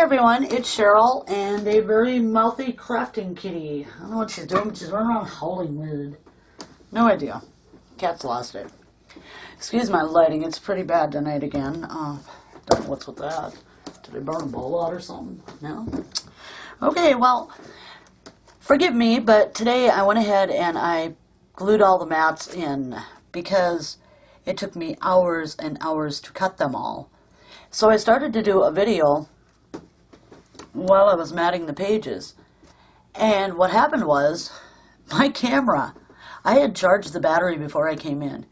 everyone, it's Cheryl and a very mouthy crafting kitty. I don't know what she's doing, but she's running around howling weird. No idea. Cat's lost it. Excuse my lighting, it's pretty bad tonight again. Don't know what's with that. Did I burn a bowl out or something? No? Okay, well, forgive me, but today I went ahead and I glued all the mats in because it took me hours and hours to cut them all. So I started to do a video while I was matting the pages. And what happened was, my camera, I had charged the battery before I came in.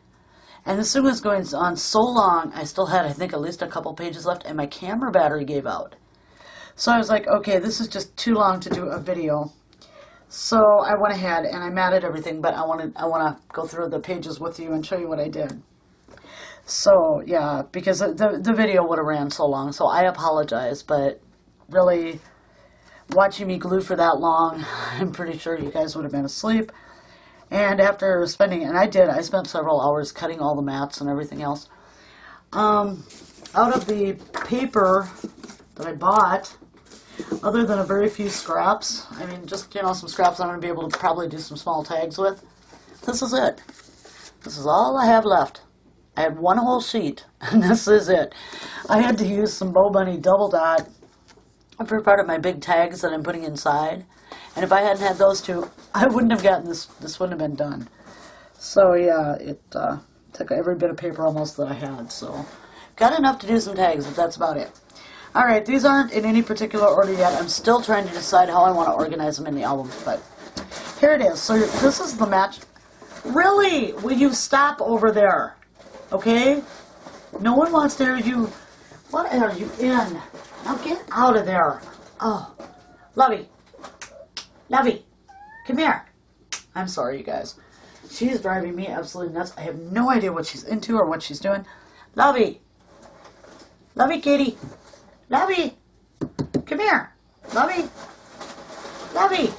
And this thing was going on so long, I still had, I think, at least a couple pages left, and my camera battery gave out. So I was like, okay, this is just too long to do a video. So I went ahead and I matted everything, but I want to go through the pages with you and show you what I did. So, yeah, because the video would have ran so long, so I apologize, but really, watching me glue for that long, I'm pretty sure you guys would have been asleep. And after spending, and I spent several hours cutting all the mats and everything else. Out of the paper that I bought, other than a very few scraps, I mean, just, you know, some scraps I'm going to be able to probably do some small tags with, this is it. This is all I have left. I had one whole sheet, and this is it. I had to use some Bo Bunny Double Dot for part of my big tags that I'm putting inside. And if I hadn't had those two, I wouldn't have gotten this. This wouldn't have been done. So yeah, it took every bit of paper almost that I had. So got enough to do some tags, but that's about it. All right, these aren't in any particular order yet. I'm still trying to decide how I want to organize them in the album, but here it is. So this is the match. Really? Will you stop over there? Okay? No one wants to hear you. What are you in? Now get out of there. Oh, Lovey. Lovey, come here. I'm sorry, you guys. She's driving me absolutely nuts. I have no idea what she's into or what she's doing. Lovey. Lovey, kitty. Lovey. Come here. Lovey. Lovey.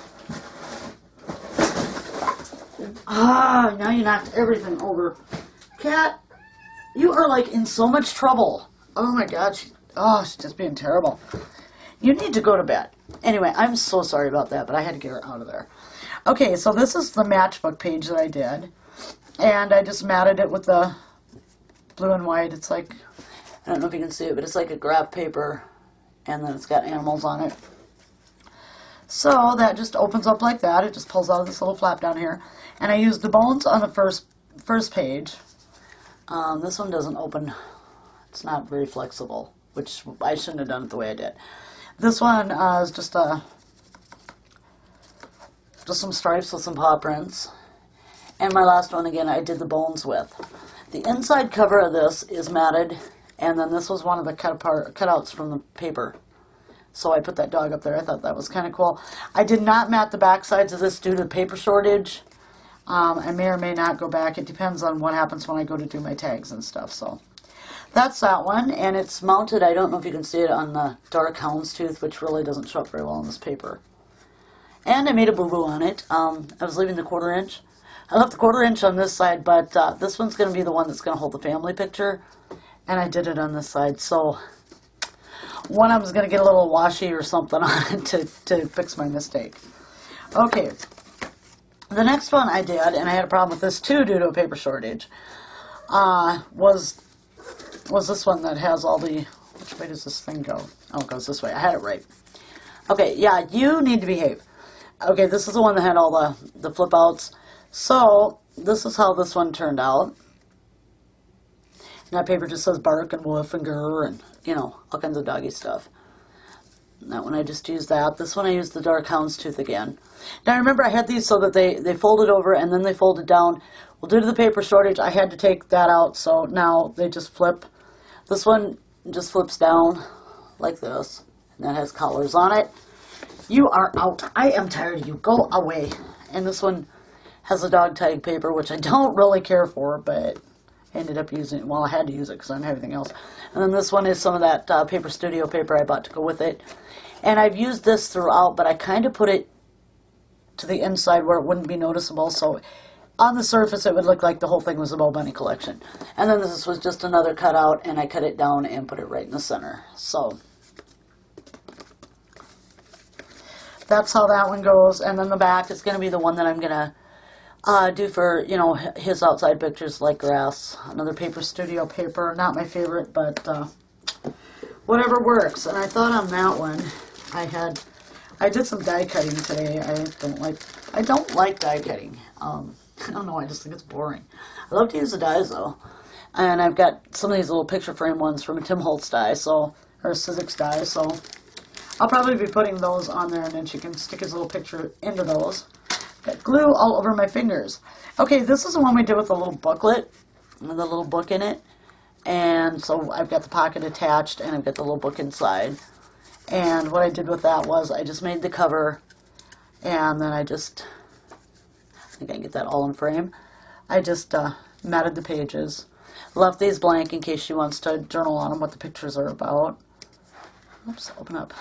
Ah, now you knocked everything over. Cat, you are like in so much trouble. Oh my God. She's just being terrible. You need to go to bed. Anyway, I'm so sorry about that, but I had to get her out of there. Okay, so this is the matchbook page that I did. And I just matted it with the blue and white. It's like, I don't know if you can see it, but it's like a graph paper. And then it's got animals on it. So that just opens up like that. It just pulls out of this little flap down here. And I used the bones on the first page. This one doesn't open. It's not very flexible, which I shouldn't have done it the way I did. This one is just some stripes with some paw prints. And my last one, again, I did the bones with. The inside cover of this is matted, and then this was one of the cutouts from the paper. So I put that dog up there. I thought that was kind of cool. I did not mat the back sides of this due to paper shortage. I may or may not go back. It depends on what happens when I go to do my tags and stuff. So that's that one, and it's mounted, I don't know if you can see it, on the dark houndstooth, which really doesn't show up very well on this paper. And I made a boo-boo on it. I was leaving the 1/4 inch. I left the 1/4 inch on this side, but this one's going to be the one that's going to hold the family picture, and I did it on this side. So one of them is going to get a little washi or something on it to fix my mistake. Okay, the next one I did, and I had a problem with this too due to a paper shortage, was this one that has all the, which way does this thing go? Oh, it goes this way. I had it right. Okay, yeah, you need to behave. Okay, this is the one that had all the flip outs. So, this is how this one turned out. And that paper just says bark and woof and grr and, you know, all kinds of doggy stuff. And that one I just used that. This one I used the dark houndstooth again. Now remember I had these so that they folded over and then they folded down. Well, due to the paper shortage, I had to take that out, so now they just flip. This one just flips down like this, and that has collars on it. You are out. I am tired of you. Go away. And this one has a dog tag paper, which I don't really care for, but I ended up using it. Well, I had to use it because I didn't have anything else. And then this one is some of that Paper Studio paper I bought to go with it. And I've used this throughout, but I kind of put it to the inside where it wouldn't be noticeable, so on the surface it would look like the whole thing was a Bo Bunny collection. And then this was just another cutout, and I cut it down and put it right in the center. So that's how that one goes. And then the back is going to be the one that I'm going to do for, you know, his outside pictures like grass. Another Paper Studio paper. Not my favorite, but whatever works. And I thought on that one, I did some die cutting today. I don't like die cutting. I don't know, I just think it's boring. I love to use the dies though. And I've got some of these little picture frame ones from a Tim Holtz die, or Sizzix die, so I'll probably be putting those on there, and then she can stick his little picture into those. Got glue all over my fingers. Okay, this is the one we did with the little booklet, with the little book in it. And so I've got the pocket attached, and I've got the little book inside. And what I did with that was I just made the cover, and then I think I can get that all in frame. I just matted the pages. Left these blank in case she wants to journal on them what the pictures are about. Oops, open up.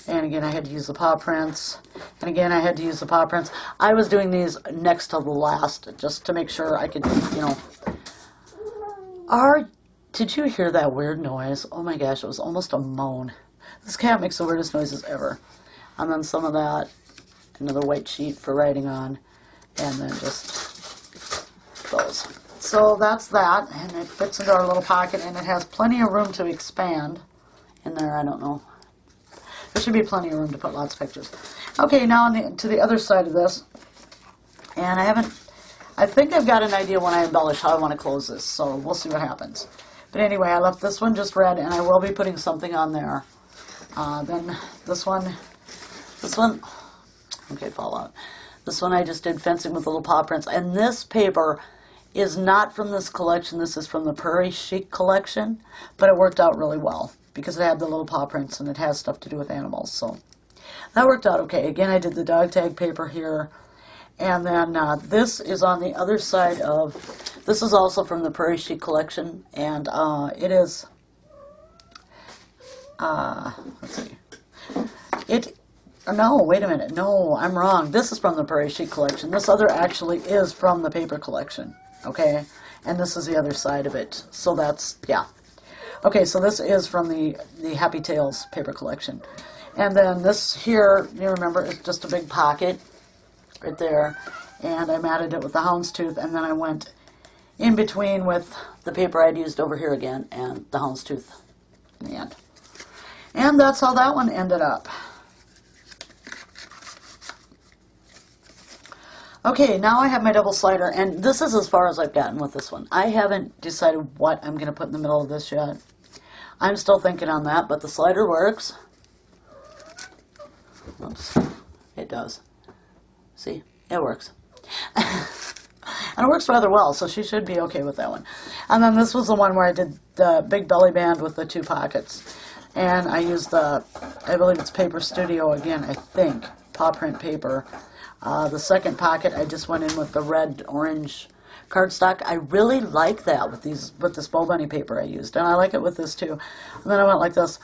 And again, I had to use the paw prints. And again, I had to use the paw prints. I was doing these next to the last just to make sure I could, you know. Did you hear that weird noise? Oh my gosh, it was almost a moan. This cat makes the weirdest noises ever. And then some of that, another white sheet for writing on, and then just those. So that's that, and it fits into our little pocket, and it has plenty of room to expand in there. I don't know. There should be plenty of room to put lots of pictures. Okay, now to the other side of this, and I think I've got an idea when I embellish how I want to close this, so we'll see what happens. But anyway, I left this one just red, and I will be putting something on there. Then this one, okay, Fallout. This one I just did fencing with little paw prints, and this paper is not from this collection. This is from the Prairie Chic collection, but it worked out really well because it had the little paw prints and it has stuff to do with animals, so that worked out okay. Again, I did the dog tag paper here, and then this is on the other side of, this is also from the Prairie Chic collection, and it is, let's see, no, wait a minute, no, I'm wrong. This is from the Prairie Chic collection. This other actually is from the paper collection. Okay, and this is the other side of it. So that's, yeah. Okay, so this is from the Happy Tales paper collection. And then this here, you remember, is just a big pocket right there. And I matted it with the houndstooth, and then I went in between with the paper I'd used over here again and the houndstooth in the end. And that's how that one ended up. Okay, now I have my double slider, and this is as far as I've gotten with this one. I haven't decided what I'm going to put in the middle of this yet. I'm still thinking on that, but the slider works. Oops, it does. See, it works. And it works rather well, so she should be okay with that one. And then this was the one where I did the big belly band with the 2 pockets. And I used I believe it's Paper Studio again, I think, paw print paper. The second pocket, I just went in with the red-orange cardstock. I really like that with this Bo Bunny paper I used, and I like it with this too. And then I went like this.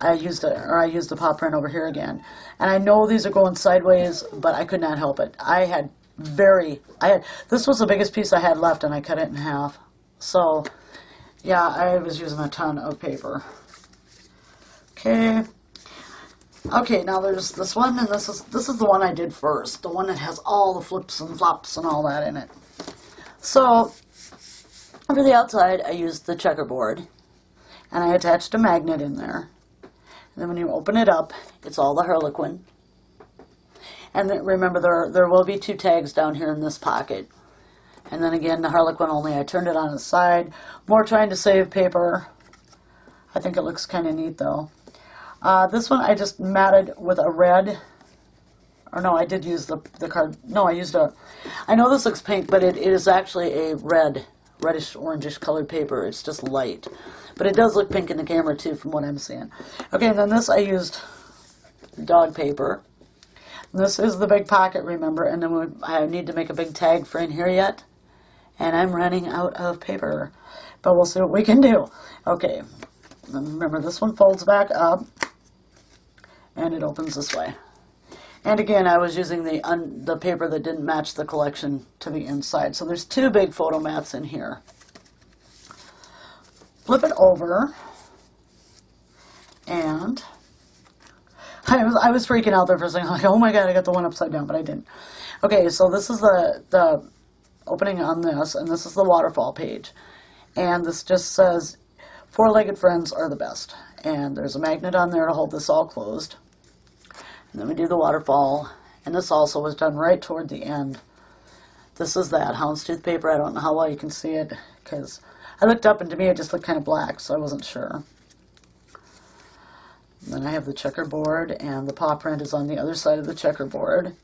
I used the paw print over here again. And I know these are going sideways, but I could not help it. This was the biggest piece I had left, and I cut it in half. So, yeah, I was using a ton of paper. Okay. Okay, now there's this one, and this is the one I did first, the one that has all the flips and flops and all that in it. So, for the outside, I used the checkerboard, and I attached a magnet in there. And then when you open it up, it's all the Harlequin. And then, remember, there will be 2 tags down here in this pocket. And then again, the Harlequin only, I turned it on its side. More trying to save paper. I think it looks kind of neat, though. This one I just matted with a red, or no, I did use the card, no, I know this looks pink, but it is actually a reddish, orangish colored paper. It's just light. But it does look pink in the camera too, from what I'm seeing. Okay, and then this I used dog paper. And this is the big pocket, remember, and then I need to make a big tag for in here yet. And I'm running out of paper. But we'll see what we can do. Okay, and remember this one folds back up. And it opens this way. And again, I was using the paper that didn't match the collection to the inside. So there's 2 big photo mats in here. Flip it over. And I was freaking out there for a second, like, oh my god, I got the one upside down, but I didn't. Okay, so this is the opening on this, and this is the waterfall page. And this just says, four-legged friends are the best. And there's a magnet on there to hold this all closed. And then we do the waterfall, and this also was done right toward the end. This is that houndstooth paper. I don't know how well you can see it, because I looked up and to me it just looked kind of black, so I wasn't sure. And then I have the checkerboard, and the paw print is on the other side of the checkerboard.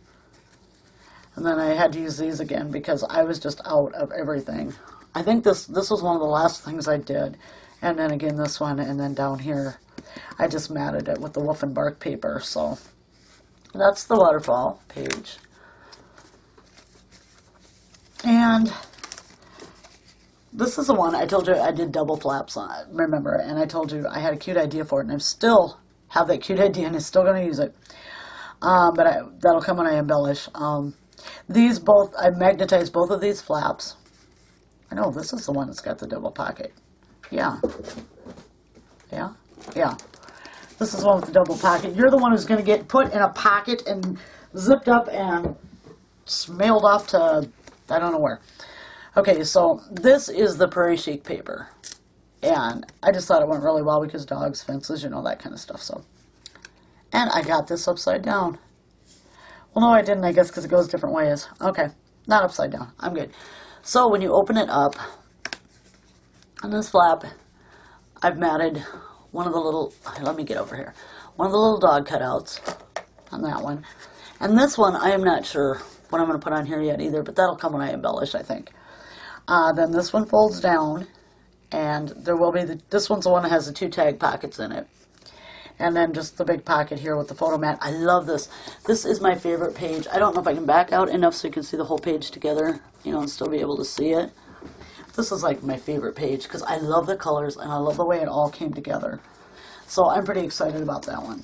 And then I had to use these again because I was just out of everything. I think this was one of the last things I did. And then again this one, and then down here I just matted it with the Woof and Bark paper. So that's the waterfall page. And this is the one I told you I did double flaps on, remember, and I told you I had a cute idea for it, and I still have that cute idea, and I'm still going to use it. But that'll come when I embellish. These both, I magnetized both of these flaps. I know, this is the one that's got the double pocket. Yeah. Yeah? Yeah. This is the one with the double pocket. You're the one who's going to get put in a pocket and zipped up and mailed off to, I don't know where. Okay, so this is the Prairie Chic paper. And I just thought it went really well because dogs, fences, you know, that kind of stuff. So, and I got this upside down. Well, no, I didn't, I guess, because it goes different ways. Okay, not upside down. I'm good. So when you open it up, on this flap, I've matted one of the little, let me get over here, one of the little dog cutouts on that one. And this one, I am not sure what I'm going to put on here yet either, but that'll come when I embellish, I think. Then this one folds down, and there will be, this one's the one that has the 2 tag pockets in it. And then just the big pocket here with the photo mat. I love this. This is my favorite page. I don't know if I can back out enough so you can see the whole page together, you know, and still be able to see it. This is like my favorite page because I love the colors and I love the way it all came together. So I'm pretty excited about that one.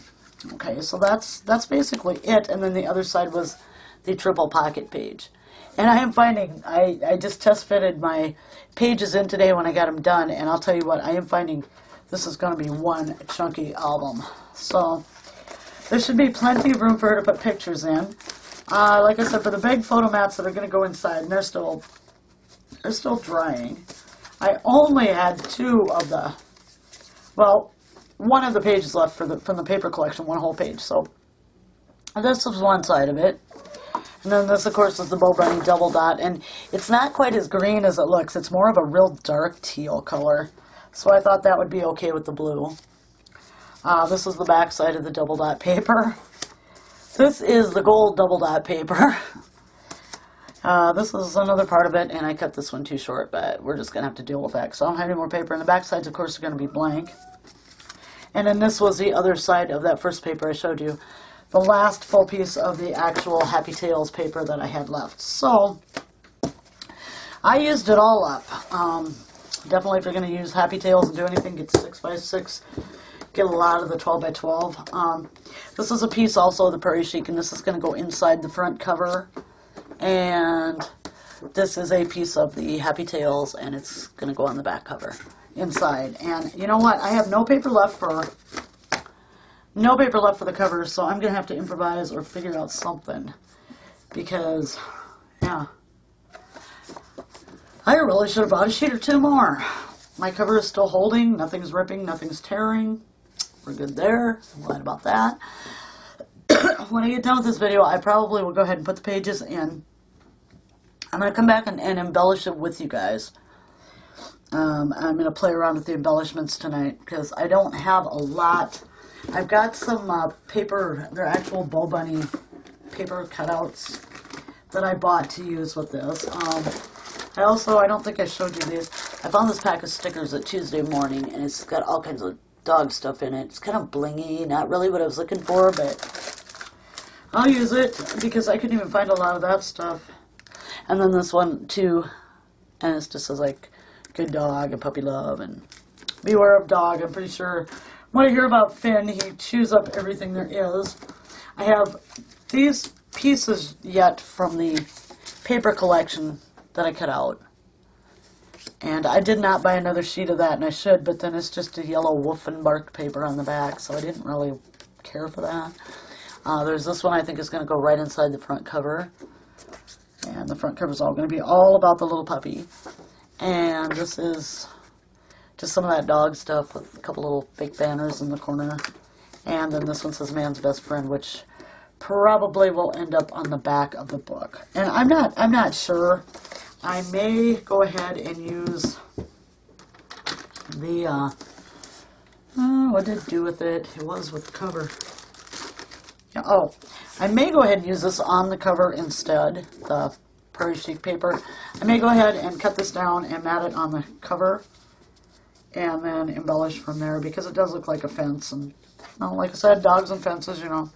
Okay, so that's basically it. And then the other side was the triple pocket page. And I am finding, I just test fitted my pages in today when I got them done. And I'll tell you what, I am finding this is going to be one chunky album. So there should be plenty of room for her to put pictures in. Like I said, for the big photo mats that are going to go inside, and they're still drying. I only had 2 of the, well, one of the pages left from the paper collection, one whole page. So this was one side of it. And then this, of course, is the Bo Bunny double dot. And it's not quite as green as it looks. It's more of a real dark teal color. So I thought that would be okay with the blue. This is the back side of the double dot paper. This is the gold double dot paper. This is another part of it, and I cut this one too short, but we're just going to have to deal with that because I don't have any more paper. And the back sides, of course, are going to be blank. And then this was the other side of that first paper I showed you. The last full piece of the actual Happy Tales paper that I had left. So, I used it all up. Definitely if you're going to use Happy Tales and do anything, get 6x6. Get a lot of the 12x12. This is a piece also of the Prairie Chic, and this is going to go inside the front cover. And this is a piece of the Happy Tales, and it's going to go on the back cover inside. And you know what? I have no paper left for the cover, so I'm going to have to improvise or figure out something. Because, yeah, I really should have bought a sheet or 2 more. My cover is still holding. Nothing's ripping. Nothing's tearing. We're good there. I'm glad about that. When I get done with this video, I probably will go ahead and put the pages in. I'm going to come back and embellish it with you guys. I'm going to play around with the embellishments tonight because I don't have a lot. I've got some paper, they're actual Bo Bunny paper cutouts that I bought to use with this. I don't think I showed you these. I found this pack of stickers at Tuesday morning, and it's got all kinds of dog stuff in it. It's kind of blingy, not really what I was looking for, but I'll use it because I couldn't even find a lot of that stuff. And then this one, too, and it just says, like, good dog and puppy love and beware of dog. I'm pretty sure when I hear about Finn, he chews up everything there is. I have these pieces yet from the paper collection that I cut out. And I did not buy another sheet of that, and I should, but then it's just a yellow Woof and Bark paper on the back, so I didn't really care for that. There's this one I think is going to go right inside the front cover. And the front cover is all going to be all about the little puppy. And this is just some of that dog stuff with a couple little fake banners in the corner. And then this one says Man's Best Friend, which probably will end up on the back of the book. And I'm not sure. I may go ahead and use the what did it do with it? It was with the cover. Yeah, oh, I may go ahead and use this on the cover instead, the Prairie Chic paper. I may go ahead and cut this down and mat it on the cover and then embellish from there because it does look like a fence. And like I said, dogs and fences, you know.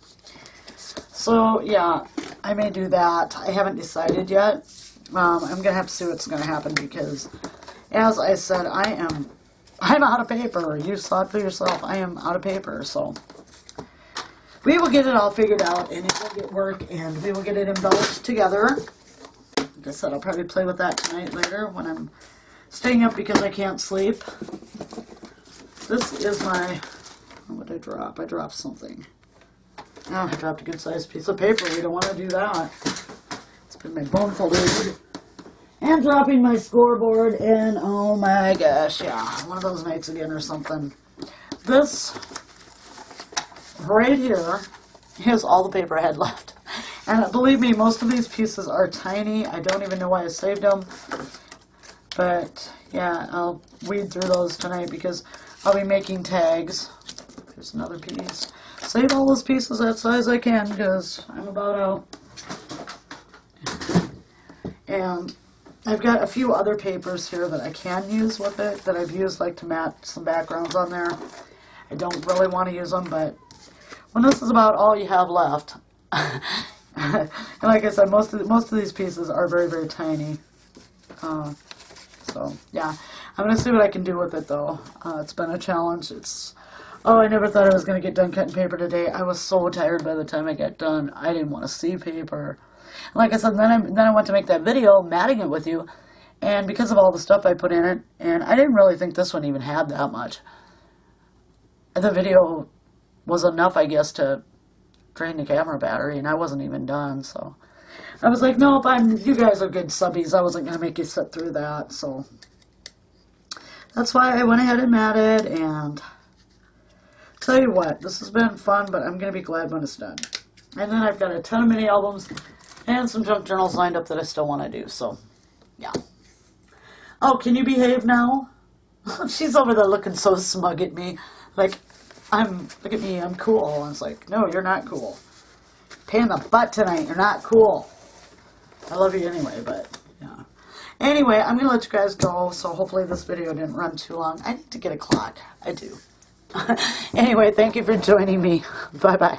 So, yeah, I may do that. I haven't decided yet. I'm going to have to see what's going to happen because, as I said, I'm out of paper. You saw it for yourself. I am out of paper, so we will get it all figured out, and it will get work, and we will get it embellished together. Like I said, I'll probably play with that tonight later when I'm staying up because I can't sleep. This is my... What did I drop? I dropped something. Oh, I dropped a good-sized piece of paper. We don't want to do that. It's been my bone folder. And dropping my scoreboard, and oh my gosh, yeah, one of those nights again or something. This right here is all the paper I had left. And believe me, most of these pieces are tiny. I don't even know why I saved them. But, yeah, I'll weed through those tonight because I'll be making tags. There's another piece. Save all those pieces that size I can because I'm about out. And I've got a few other papers here that I can use with it that I've used like to mat some backgrounds on there. I don't really want to use them, but when this is about all you have left, and like I said, most of these pieces are very, very tiny. So yeah, I'm gonna see what I can do with it though. It's been a challenge. Oh, I never thought I was going to get done cutting paper today. I was so tired by the time I got done. I didn't want to see paper. Like I said, then I went to make that video, matting it with you, and because of all the stuff I put in it, and I didn't really think this one even had that much. The video was enough, I guess, to drain the camera battery, and I wasn't even done, so. I was like, nope, you guys are good subbies. I wasn't going to make you sit through that, so. That's why I went ahead and matted, and... Tell you what, this has been fun, but I'm going to be glad when it's done. And then I've got a ton of mini albums and some junk journals lined up that I still want to do, so, yeah. Oh, can you behave now? She's over there looking so smug at me. Like, look at me, I'm cool. And it's like, no, you're not cool. Pain in the butt tonight, you're not cool. I love you anyway, but, yeah. Anyway, I'm going to let you guys go, so hopefully this video didn't run too long. I need to get a clock. I do. Anyway, thank you for joining me. Bye-bye.